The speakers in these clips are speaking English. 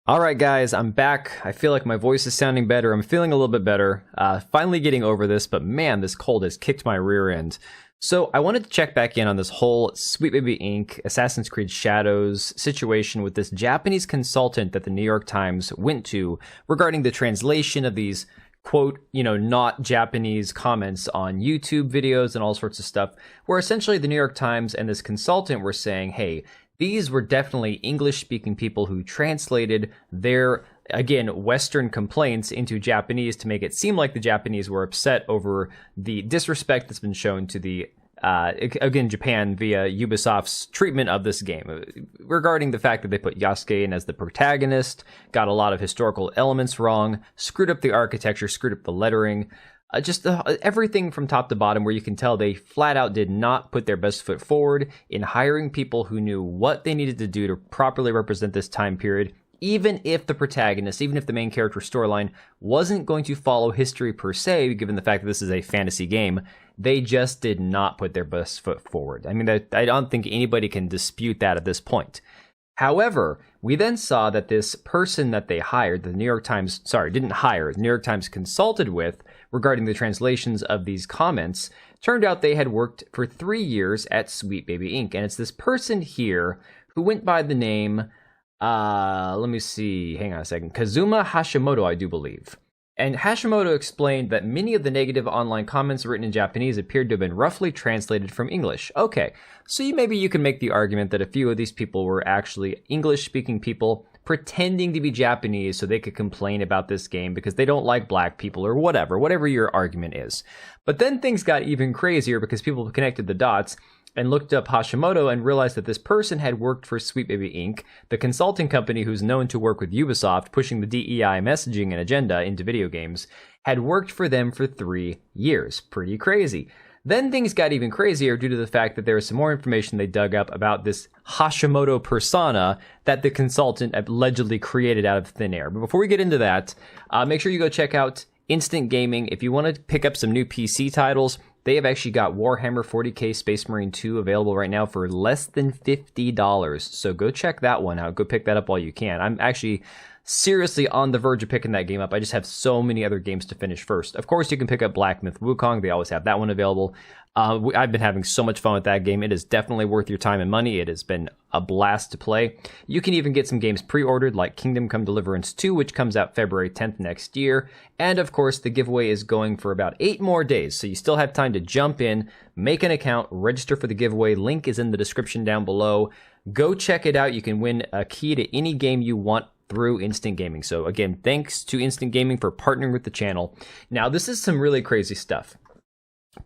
All right, guys, I'm back. I feel like my voice is sounding better. I'm feeling a little bit better. Finally getting over this, but man, this cold has kicked my rear end. So I wanted to check back in on this whole Sweet Baby Inc. Assassin's Creed Shadows situation with this Japanese consultant that the New York Times went to regarding the translation of these, quote, not Japanese comments on YouTube videos and all sorts of stuff, where essentially the New York Times and this consultant were saying, hey, these were definitely English-speaking people who translated their, again, Western complaints into Japanese to make it seem like the Japanese were upset over the disrespect that's been shown to the, again, Japan via Ubisoft's treatment of this game, regarding the fact that they put Yasuke in as the protagonist, got a lot of historical elements wrong, screwed up the architecture, screwed up the lettering, everything from top to bottom, where you can tell they flat out did not put their best foot forward in hiring people who knew what they needed to do to properly represent this time period, even if the protagonist, even if the main character storyline wasn't going to follow history per se, given the fact that this is a fantasy game. They just did not put their best foot forward. I mean, I don't think anybody can dispute that at this point. However, we then saw that this person that they hired, the New York Times consulted with regarding the translations of these comments, turned out they had worked for 3 years at Sweet Baby Inc. And it's this person here who went by the name, let me see, hang on a second, Kazuma Hashimoto, I do believe. And Hashimoto explained that many of the negative online comments written in Japanese appeared to have been roughly translated from English. Okay, so maybe you can make the argument that a few of these people were actually English-speaking people pretending to be Japanese so they could complain about this game because they don't like black people or whatever your argument is. But then things got even crazier because people connected the dots and looked up Hashimoto and realized that this person had worked for Sweet Baby Inc., the consulting company who's known to work with Ubisoft, pushing the DEI messaging and agenda into video games, had worked for them for 3 years. Pretty crazy. Then things got even crazier due to the fact that there was some more information they dug up about this Hashimoto persona that the consultant allegedly created out of thin air. But before we get into that, make sure you go check out Instant Gaming. If you want to pick up some new PC titles, they have actually got Warhammer 40k Space Marine 2 available right now for less than $50. So go check that one out. Go pick that up while you can. I'm actually seriously on the verge of picking that game up. I just have so many other games to finish first. Of course, you can pick up Black Myth Wukong. They always have that one available. I've been having so much fun with that game. It is definitely worth your time and money. It has been a blast to play. You can even get some games pre-ordered like Kingdom Come Deliverance 2, which comes out February 10th next year. And of course, the giveaway is going for about 8 more days. So you still have time to jump in, make an account, register for the giveaway. Link is in the description down below. Go check it out. You can win a key to any game you want through Instant Gaming. So again, thanks to Instant Gaming for partnering with the channel. Now, this is some really crazy stuff.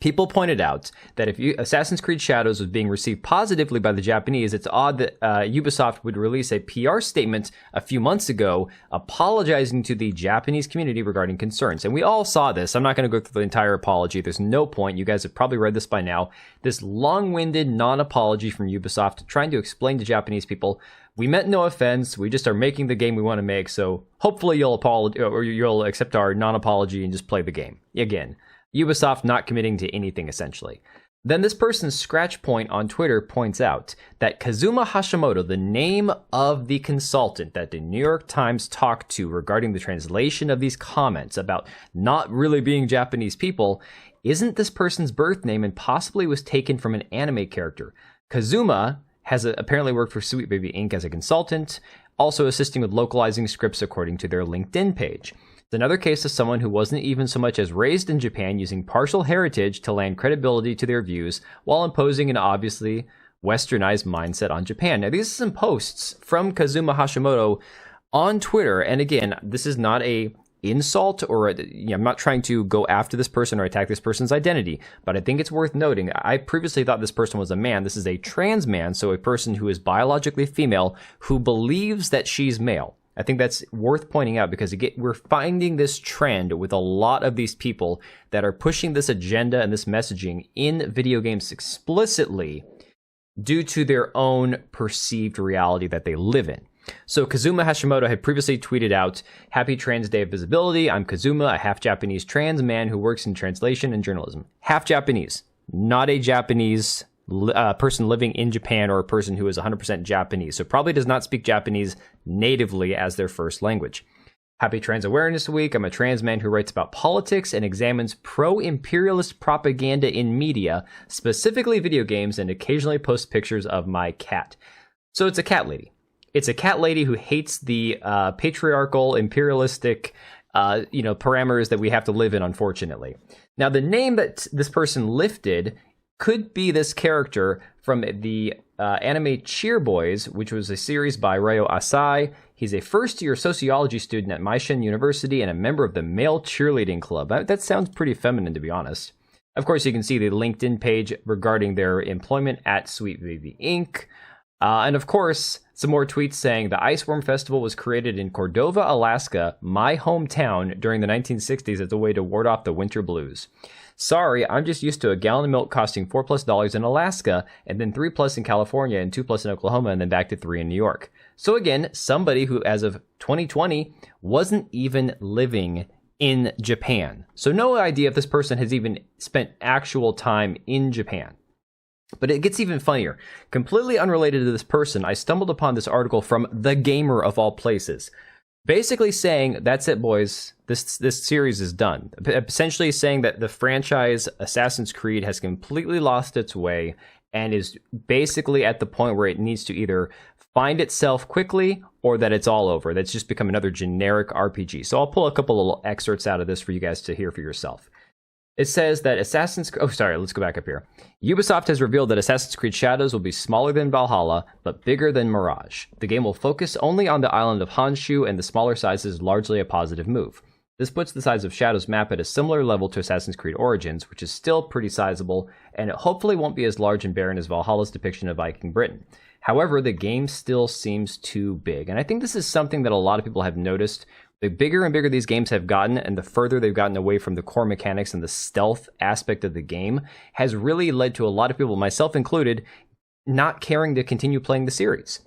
People pointed out that if Assassin's Creed Shadows was being received positively by the Japanese, it's odd that Ubisoft would release a PR statement a few months ago apologizing to the Japanese community regarding concerns. And we all saw this. I'm not going to go through the entire apology. There's no point. You guys have probably read this by now. This long-winded non-apology from Ubisoft trying to explain to Japanese people, we meant no offense. We just are making the game we want to make. So hopefully you'll accept our non-apology and just play the game. Again, Ubisoft not committing to anything, essentially. Then this person's scratch point on Twitter points out that Kazuma Hashimoto, the name of the consultant that the New York Times talked to regarding the translation of these comments about not really being Japanese people, isn't this person's birth name and possibly was taken from an anime character. Kazuma has apparently worked for Sweet Baby Inc. as a consultant, also assisting with localizing scripts according to their LinkedIn page. It's another case of someone who wasn't even so much as raised in Japan using partial heritage to land credibility to their views while imposing an obviously westernized mindset on Japan. Now, these are some posts from Kazuma Hashimoto on Twitter. And again, this is not a insult or I'm not trying to go after this person or attack this person's identity, but I think it's worth noting. I previously thought this person was a man. This is a trans man, so a person who is biologically female who believes that she's male. I think that's worth pointing out because we're finding this trend with a lot of these people that are pushing this agenda and this messaging in video games explicitly due to their own perceived reality that they live in. So Kazuma Hashimoto had previously tweeted out, "Happy Trans Day of Visibility. I'm Kazuma, a half-Japanese trans man who works in translation and journalism." Half Japanese, not a Japanese person living in Japan or a person who is 100% Japanese. So probably does not speak Japanese natively as their first language. Happy Trans Awareness Week. I'm a trans man who writes about politics and examines pro-imperialist propaganda in media, specifically video games, and occasionally posts pictures of my cat. So it's a cat lady. It's a cat lady who hates the patriarchal, imperialistic, parameters that we have to live in, unfortunately. Now, the name that this person lifted could be this character from the anime Cheer Boys, which was a series by Ryo Asai. He's a first-year sociology student at Meishin University and a member of the male cheerleading club. That sounds pretty feminine, to be honest. Of course, you can see the LinkedIn page regarding their employment at Sweet Baby Inc. And of course, some more tweets saying the Iceworm Festival was created in Cordova, Alaska, my hometown, during the 1960s as a way to ward off the winter blues. Sorry, I'm just used to a gallon of milk costing $4+ in Alaska, and then $3+ in California, and $2+ in Oklahoma, and then back to $3 in New York. So again, somebody who, as of 2020, wasn't even living in Japan. So no idea if this person has even spent actual time in Japan. But it gets even funnier. Completely unrelated to this person, I stumbled upon this article from The Gamer of all places. Basically saying, that's it, boys. This series is done. Essentially saying that the franchise Assassin's Creed has completely lost its way and is basically at the point where it needs to either find itself quickly or that it's all over. That's just become another generic RPG. So I'll pull a couple little excerpts out of this for you guys to hear for yourself. It says that let's go back up here. Ubisoft has revealed that Assassin's Creed Shadows will be smaller than Valhalla, but bigger than Mirage. The game will focus only on the island of Honshu, and the smaller size is largely a positive move. This puts the size of Shadows map at a similar level to Assassin's Creed Origins, which is still pretty sizable, and it hopefully won't be as large and barren as Valhalla's depiction of Viking Britain. However, the game still seems too big, and I think this is something that a lot of people have noticed. The bigger and bigger these games have gotten, and the further they've gotten away from the core mechanics and the stealth aspect of the game, has really led to a lot of people, myself included, not caring to continue playing the series.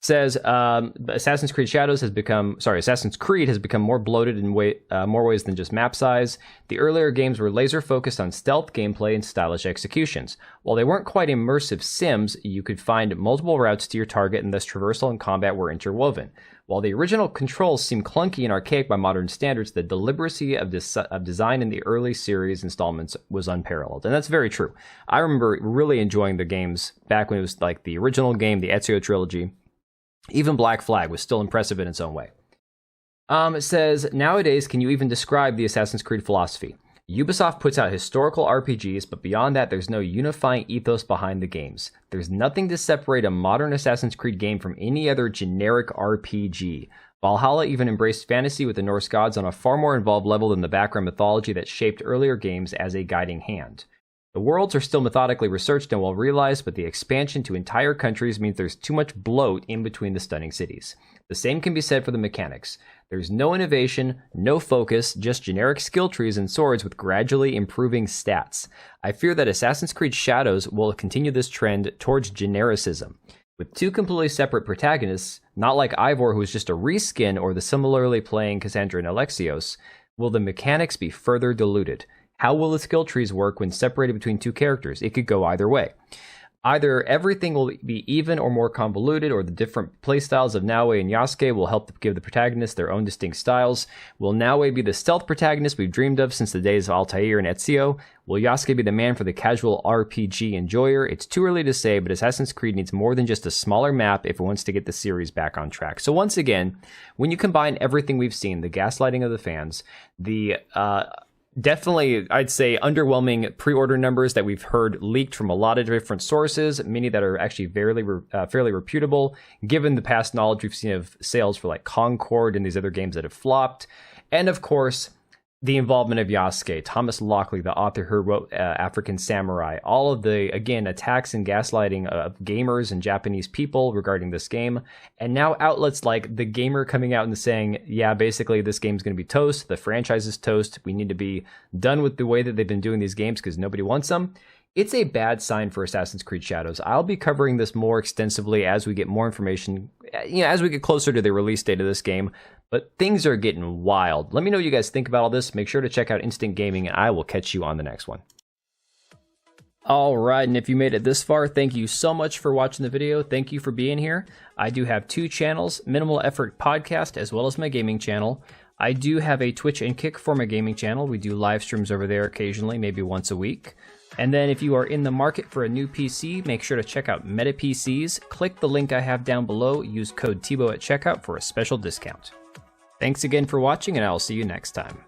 It says Assassin's Creed has become more bloated in more ways than just map size. The earlier games were laser focused on stealth gameplay and stylish executions. While they weren't quite immersive sims, you could find multiple routes to your target, and thus traversal and combat were interwoven. While the original controls seem clunky and archaic by modern standards, the deliberacy of design in the early series installments was unparalleled. And that's very true. I remember really enjoying the games back when it was like the original game, the Ezio trilogy. Even Black Flag was still impressive in its own way. It says, nowadays, can you even describe the Assassin's Creed philosophy? Ubisoft puts out historical RPGs, but beyond that, there's no unifying ethos behind the games. There's nothing to separate a modern Assassin's Creed game from any other generic RPG. Valhalla even embraced fantasy with the Norse gods on a far more involved level than the background mythology that shaped earlier games as a guiding hand. The worlds are still methodically researched and well realized, but the expansion to entire countries means there's too much bloat in between the stunning cities. The same can be said for the mechanics. There's no innovation, no focus, just generic skill trees and swords with gradually improving stats. I fear that Assassin's Creed Shadows will continue this trend towards genericism. With two completely separate protagonists, not like Ivor who is just a reskin or the similarly playing Cassandra and Alexios, will the mechanics be further diluted? How will the skill trees work when separated between two characters? It could go either way. Either everything will be even or more convoluted, or the different playstyles of Naue and Yasuke will help give the protagonists their own distinct styles. Will Naue be the stealth protagonist we've dreamed of since the days of Altair and Ezio? Will Yasuke be the man for the casual RPG enjoyer? It's too early to say, but Assassin's Creed needs more than just a smaller map if it wants to get the series back on track. So once again, when you combine everything we've seen, the gaslighting of the fans, the definitely, I'd say, underwhelming pre-order numbers that we've heard leaked from a lot of different sources, many that are actually fairly reputable, given the past knowledge we've seen of sales for like Concord and these other games that have flopped. And of course, the involvement of Yasuke, Thomas Lockley, the author who wrote African Samurai, all of the, again, attacks and gaslighting of gamers and Japanese people regarding this game. And now outlets like The Gamer coming out and saying, yeah, basically this game's going to be toast. The franchise is toast. We need to be done with the way that they've been doing these games because nobody wants them. It's a bad sign for Assassin's Creed Shadows. I'll be covering this more extensively as we get more information, as we get closer to the release date of this game. But things are getting wild. Let me know what you guys think about all this. Make sure to check out Instant Gaming, and I will catch you on the next one. All right, and if you made it this far, thank you so much for watching the video. Thank you for being here. I do have 2 channels, Minimal Effort Podcast, as well as my gaming channel. I do have a Twitch and Kick for my gaming channel. We do live streams over there occasionally, maybe once a week. And then if you are in the market for a new PC, make sure to check out Meta PCs. Click the link I have down below. Use code TBO at checkout for a special discount. Thanks again for watching, and I'll see you next time.